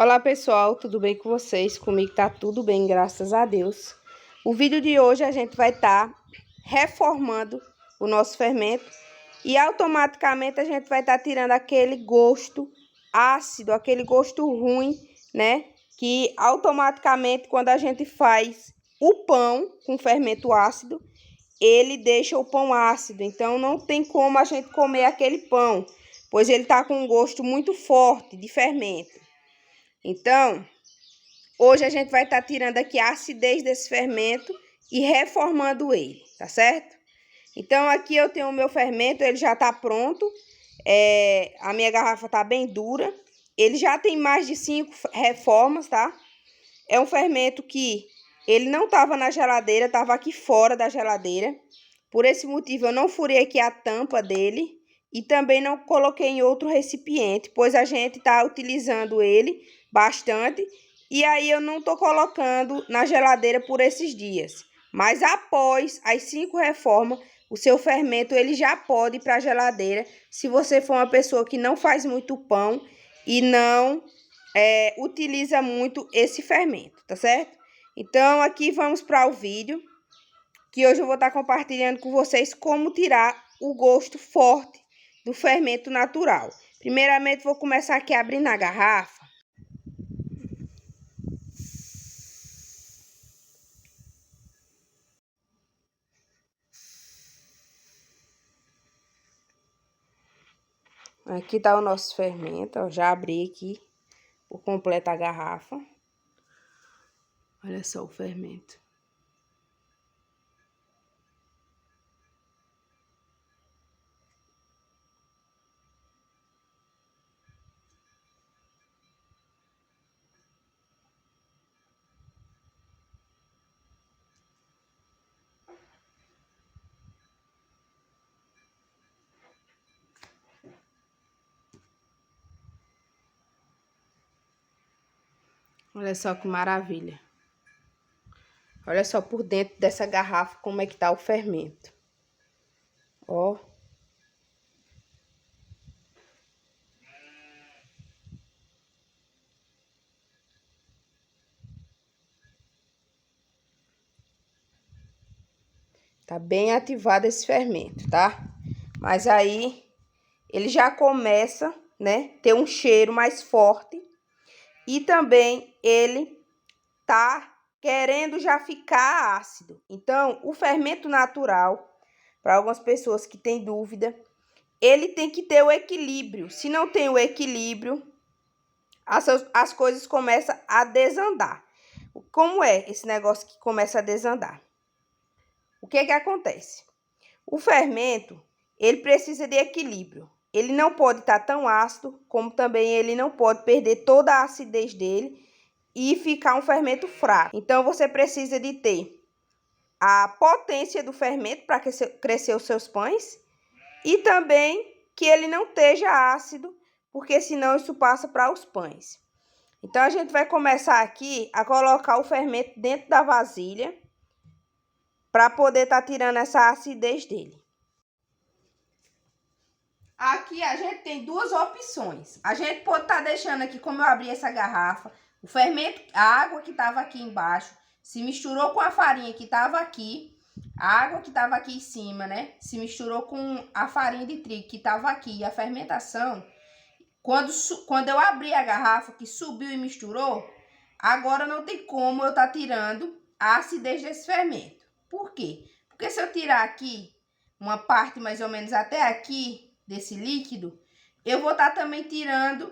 Olá pessoal, tudo bem com vocês? Comigo tá tudo bem, graças a Deus. O vídeo de hoje a gente vai estar reformando o nosso fermento e automaticamente a gente vai estar tirando aquele gosto ácido, aquele gosto ruim, né? Que automaticamente quando a gente faz o pão com fermento ácido, ele deixa o pão ácido, então não tem como a gente comer aquele pão, pois ele tá com um gosto muito forte de fermento. Então, hoje a gente vai estar tirando aqui a acidez desse fermento e reformando ele, tá certo? Então, aqui eu tenho o meu fermento, ele já tá pronto. A minha garrafa tá bem dura. Ele já tem mais de 5 reformas, tá? É um fermento que ele não tava na geladeira, tava aqui fora da geladeira. Por esse motivo, eu não furei aqui a tampa dele e também não coloquei em outro recipiente, pois a gente tá utilizando ele bastante e aí eu não tô colocando na geladeira por esses dias. Mas após as 5 reformas, o seu fermento ele já pode ir para a geladeira, se você for uma pessoa que não faz muito pão e não utiliza muito esse fermento, tá certo? Então, aqui vamos para o vídeo, que hoje eu vou estar compartilhando com vocês como tirar o gosto forte do fermento natural. Primeiramente, vou começar aqui abrindo a garrafa. Aqui tá o nosso fermento, ó, já abri aqui por completo a garrafa. Olha só o fermento. Olha só que maravilha. Olha só por dentro dessa garrafa como é que tá o fermento. Ó. Tá bem ativado esse fermento, tá? Mas aí ele já começa, né, ter um cheiro mais forte e também ele tá querendo já ficar ácido. Então, o fermento natural, para algumas pessoas que têm dúvida, ele tem que ter o equilíbrio. Se não tem o equilíbrio, as coisas começam a desandar. Como é esse negócio que começa a desandar? O que que acontece? O fermento, ele precisa de equilíbrio. Ele não pode estar tão ácido, como também ele não pode perder toda a acidez dele e ficar um fermento fraco. Então, você precisa de ter a potência do fermento para crescer os seus pães e também que ele não esteja ácido, porque senão isso passa para os pães. Então, a gente vai começar aqui a colocar o fermento dentro da vasilha para poder estar tirando essa acidez dele. Aqui a gente tem duas opções. A gente pode estar deixando aqui, como eu abri essa garrafa, o fermento, a água que estava aqui embaixo, se misturou com a farinha que estava aqui, a água que estava aqui em cima, né? Se misturou com a farinha de trigo que estava aqui e a fermentação. Quando eu abri a garrafa, que subiu e misturou, agora não tem como eu estar tirando a acidez desse fermento. Por quê? Porque se eu tirar aqui uma parte mais ou menos até aqui, desse líquido, eu vou estar também tirando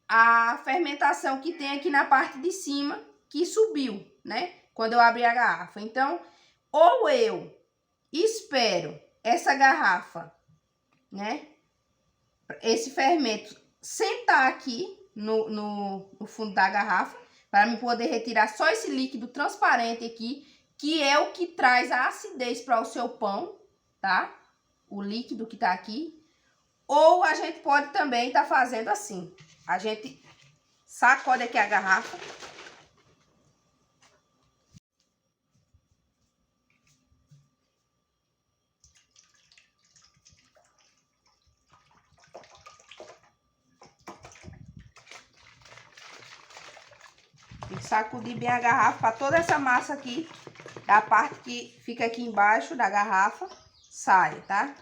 a fermentação que tem aqui na parte de cima, que subiu, né? Quando eu abri a garrafa. Então, ou eu espero essa garrafa, né? Esse fermento sentar aqui no fundo da garrafa, para me poder retirar só esse líquido transparente aqui, que é o que traz a acidez para o seu pão, tá? O líquido que tá aqui. Ou a gente pode também estar fazendo assim. A gente sacode aqui a garrafa. sacudir bem a garrafa para toda essa massa aqui, da parte que fica aqui embaixo da garrafa, saia, tá?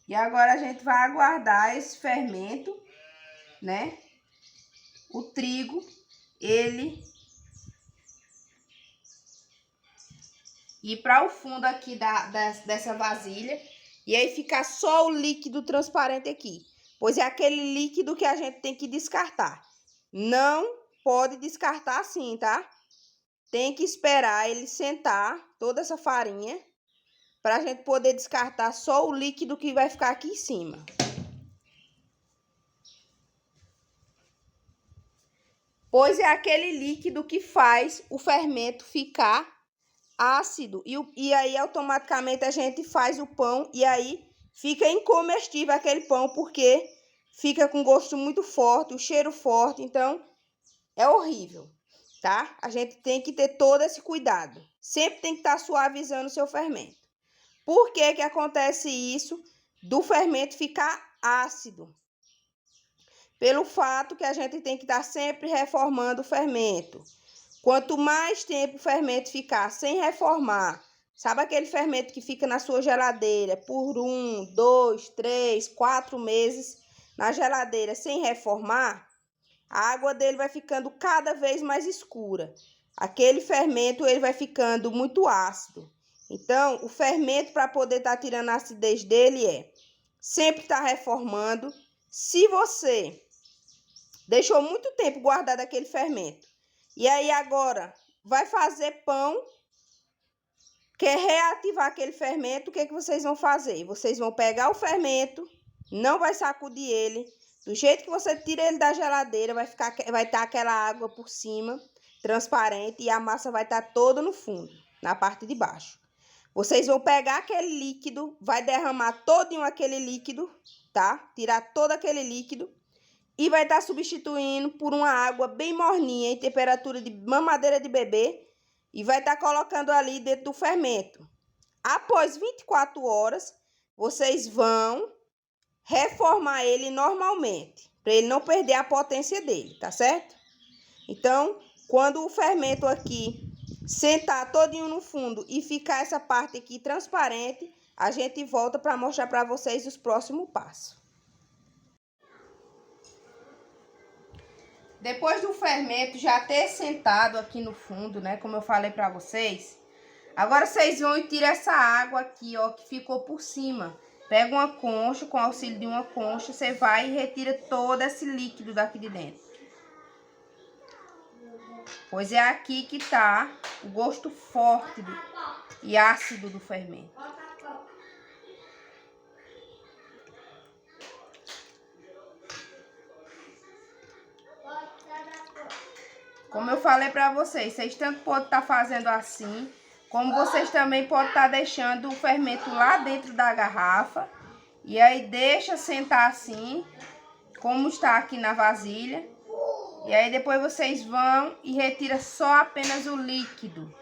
E agora a gente vai aguardar esse fermento, né? O trigo, ele ir para o fundo aqui dessa vasilha. E aí ficar só o líquido transparente aqui. Pois é aquele líquido que a gente tem que descartar. Não pode descartar assim, tá? Tem que esperar ele sentar toda essa farinha para a gente poder descartar só o líquido que vai ficar aqui em cima. Pois é aquele líquido que faz o fermento ficar ácido. E aí, automaticamente, a gente faz o pão e aí fica incomestível aquele pão, porque fica com gosto muito forte, o cheiro forte, então é horrível, tá? A gente tem que ter todo esse cuidado. Sempre tem que estar suavizando o seu fermento. Por que que acontece isso do fermento ficar ácido? Pelo fato que a gente tem que estar sempre reformando o fermento. Quanto mais tempo o fermento ficar sem reformar, sabe aquele fermento que fica na sua geladeira por 1, 2, 3, 4 meses na geladeira sem reformar, a água dele vai ficando cada vez mais escura. Aquele fermento ele vai ficando muito ácido. Então, o fermento, para poder estar tirando a acidez dele, sempre estar reformando. Se você deixou muito tempo guardado aquele fermento, e aí agora vai fazer pão, quer reativar aquele fermento, o que que vocês vão fazer? Vocês vão pegar o fermento, não vai sacudir ele, do jeito que você tira ele da geladeira, vai estar aquela água por cima, transparente, e a massa vai estar toda no fundo, na parte de baixo. Vocês vão pegar aquele líquido, vai derramar todinho aquele líquido, tá? Tirar todo aquele líquido. E vai estar substituindo por uma água bem morninha, em temperatura de mamadeira de bebê. E vai estar colocando ali dentro do fermento. Após 24 horas, vocês vão reformar ele normalmente, para ele não perder a potência dele, tá certo? Então, quando o fermento aqui sentar todinho no fundo e ficar essa parte aqui transparente, a gente volta para mostrar para vocês os próximos passos. Depois do fermento já ter sentado aqui no fundo, né, como eu falei para vocês, agora vocês vão e tiram essa água aqui, ó, que ficou por cima. Pega uma concha, com auxílio de uma concha, você vai e retira todo esse líquido daqui de dentro. Pois é aqui que tá o gosto forte e ácido do fermento. Como eu falei para vocês tanto podem estar fazendo assim, como vocês também podem estar deixando o fermento lá dentro da garrafa. E aí deixa sentar assim, como está aqui na vasilha. E aí depois vocês vão e retiram só apenas o líquido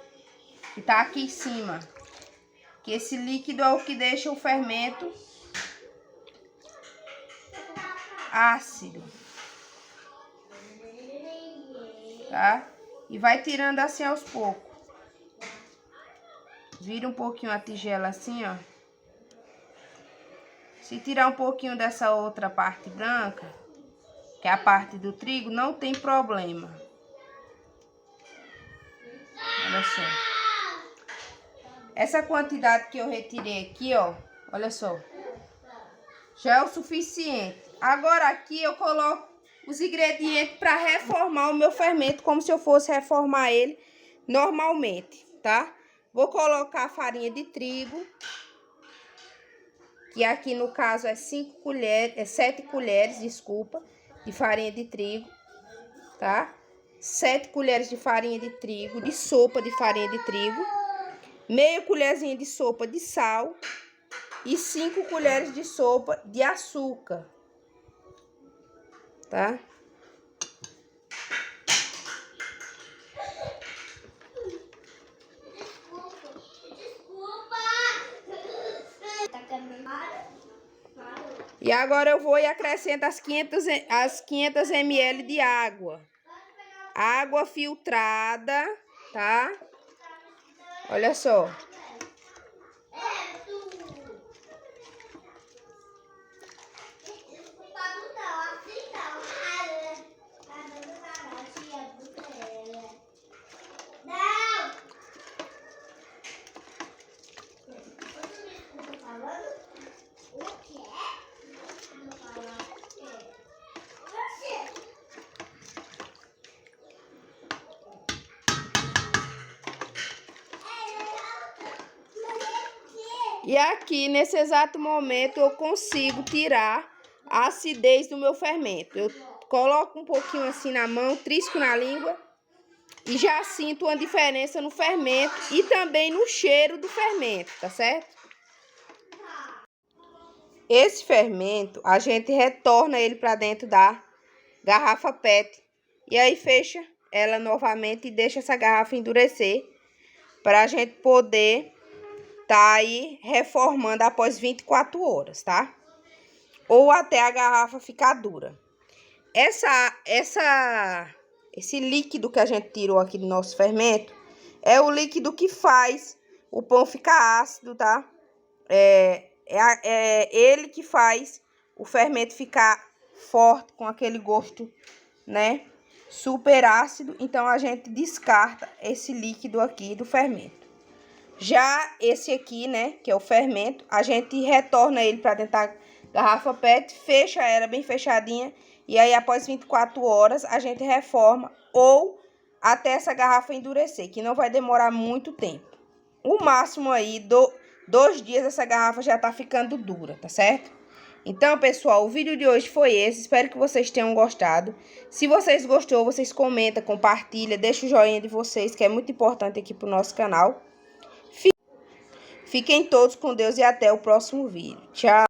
que tá aqui em cima. Que esse líquido é o que deixa o fermento ácido. Tá? E vai tirando assim aos poucos. Vira um pouquinho a tigela assim, ó. Se tirar um pouquinho dessa outra parte branca, que é a parte do trigo, não tem problema. Olha só. Essa quantidade que eu retirei aqui, ó, olha só. Já é o suficiente. Agora aqui eu coloco os ingredientes para reformar o meu fermento, como se eu fosse reformar ele normalmente, tá? Vou colocar a farinha de trigo, que aqui no caso é 7 colheres, desculpa, de farinha de trigo, tá? 7 colheres de farinha de trigo, de sopa de farinha de trigo, meia colherzinha de sopa de sal e 5 colheres de sopa de açúcar, tá? E agora eu vou e acrescento as 500 ml de água. Água filtrada, tá? Olha só. E aqui, nesse exato momento, eu consigo tirar a acidez do meu fermento. Eu coloco um pouquinho assim na mão, trisco na língua e já sinto uma diferença no fermento e também no cheiro do fermento, tá certo? Esse fermento, a gente retorna ele para dentro da garrafa PET e aí fecha ela novamente e deixa essa garrafa endurecer para a gente poder tá aí reformando após 24 horas, tá? Ou até a garrafa ficar dura. Esse líquido que a gente tirou aqui do nosso fermento é o líquido que faz o pão ficar ácido, tá? É ele que faz o fermento ficar forte, com aquele gosto, né? Super ácido. Então, a gente descarta esse líquido aqui do fermento. Já esse aqui, né, que é o fermento, a gente retorna ele para dentro da garrafa PET, fecha ela bem fechadinha e aí após 24 horas a gente reforma ou até essa garrafa endurecer, que não vai demorar muito tempo. O máximo aí, 2 dias essa garrafa já tá ficando dura, tá certo? Então, pessoal, o vídeo de hoje foi esse. Espero que vocês tenham gostado. Se vocês gostou, vocês comentam, compartilham, deixa o joinha de vocês, que é muito importante aqui pro nosso canal. Fiquem todos com Deus e até o próximo vídeo. Tchau!